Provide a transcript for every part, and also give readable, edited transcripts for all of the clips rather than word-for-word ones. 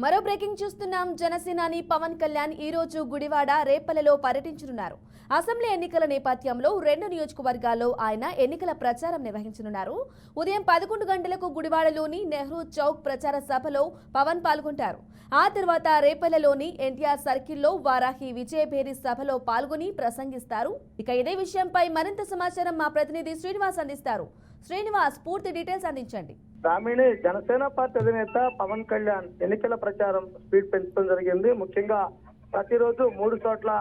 మరో బ్రేకింగ్ చూస్తున్నాం. జనసేనాని పవన్ కళ్యాణ్ ఈ రోజు గుడివాడ రేపల్లెలో పర్యటించనున్నారు. అసెంబ్లీ ఎన్నికల నేపథ్యంలో 2 నియోజకవర్గాల్లో ఆయన ఎన్నికల ప్రచారం నిర్వహించనున్నారు. ఉదయం 11 గంటలకు గుడివాడలోని నెహ్రూ చౌక్ ప్రచార సభలో పవన్ పాల్గొంటారు. ఆ తర్వాత రేపల్లెలోని ఎన్టీఆర్ సర్కిల్లో వారాహి విజయభేరి సభలో పాల్గొని ప్రసంగిస్తారు. ఇక ఇదే విషయంపై మరింత సమాచారం మా ప్రతినిధి శ్రీనివాస్ అందిస్తారు. శ్రీనివాస్, పూర్తి డీటెయిల్స్ అందించండి. గ్రామీణ జనసేన పార్టీ అధినేత పవన్ కళ్యాణ్ ఎన్నికల ప్రచారం స్పీడ్ పెంచడం జరిగింది. ముఖ్యంగా ప్రతిరోజు 3 చోట్ల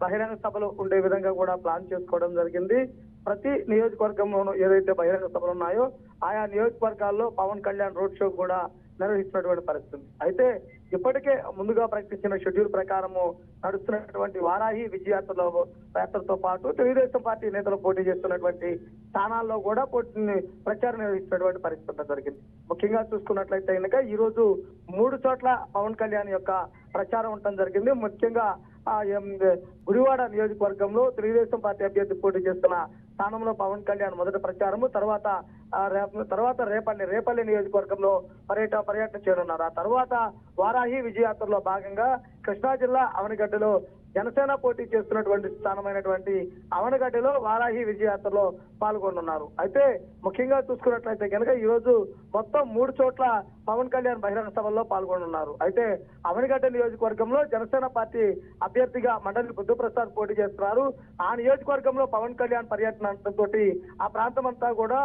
బహిరంగ సభలు ఉండే విధంగా కూడా ప్లాన్ చేసుకోవడం జరిగింది. ప్రతి నియోజకవర్గంలోనూ ఏదైతే బహిరంగ సభలు ఉన్నాయో ఆయా నియోజకవర్గాల్లో పవన్ కళ్యాణ్ రోడ్ షో కూడా నిర్వహిస్తున్నటువంటి పరిస్థితి. అయితే ఇప్పటికే ముందుగా ప్రకటించిన షెడ్యూల్ ప్రకారము నడుస్తున్నటువంటి వారాహి యాత్రతో పాటు తెలుగుదేశం పార్టీ నేతలు పోటీ చేస్తున్నటువంటి స్థానాల్లో కూడా ప్రచారం నిర్వహిస్తున్నటువంటి పరిస్థితి జరిగింది. ముఖ్యంగా చూసుకున్నట్లయితే కనుక ఈ రోజు 3 చోట్ల పవన్ కళ్యాణ్ యొక్క ప్రచారం ఉండటం జరిగింది. ముఖ్యంగా గుడివాడ నియోజకవర్గంలో తెలుగుదేశం పార్టీ అభ్యర్థి పోటీ చేస్తున్న స్థానంలో పవన్ కళ్యాణ్ మొదటి ప్రచారము, తర్వాత రేపల్లి నియోజకవర్గంలో పర్యటన చేయనున్నారు. ఆ తర్వాత వారాహి విజయయాత్రలో భాగంగా కృష్ణా జిల్లా అవనిగడ్డలో జనసేన పోటీ చేస్తున్నటువంటి స్థానమైనటువంటి అవనగడ్డలో వారాహి విజయయాత్రలో పాల్గొనున్నారు. అయితే ముఖ్యంగా చూసుకున్నట్లయితే కనుక ఈ రోజు మొత్తం 3 చోట్ల పవన్ కళ్యాణ్ బహిరంగ సభల్లో పాల్గొనున్నారు. అయితే అవనిగడ్డ నియోజకవర్గంలో జనసేన పార్టీ అభ్యర్థిగా మండలి బుద్ధప్రసాద్ పోటీ చేస్తున్నారు. ఆ నియోజకవర్గంలో పవన్ కళ్యాణ్ పర్యటనతో ఆ ప్రాంతం అంతా కూడా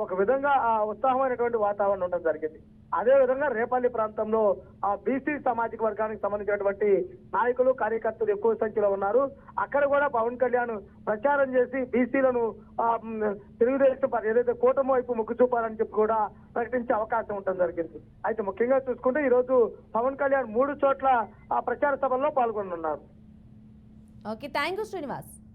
ఒక విధంగా ఉత్సాహమైనటువంటి వాతావరణం ఉండడం జరిగింది. అదే విధంగా రేపల్లి ప్రాంతంలో బీసీ సామాజిక వర్గానికి సంబంధించినటువంటి నాయకులు కార్యకర్తలు ఎక్కువ సంఖ్యలో ఉన్నారు. అక్కడ కూడా పవన్ కళ్యాణ్ ప్రచారం చేసి బీసీలను తెలుగుదేశం పార్టీ ఏదైతే కూటమి వైపు మొగ్గు చూపాలని చెప్పి కూడా ప్రకటించే అవకాశం ఉండడం జరిగింది. అయితే ముఖ్యంగా చూసుకుంటే ఈ రోజు పవన్ కళ్యాణ్ 3 చోట్ల ప్రచార సభల్లో పాల్గొనున్నారు. Okay, thank you Srinivas.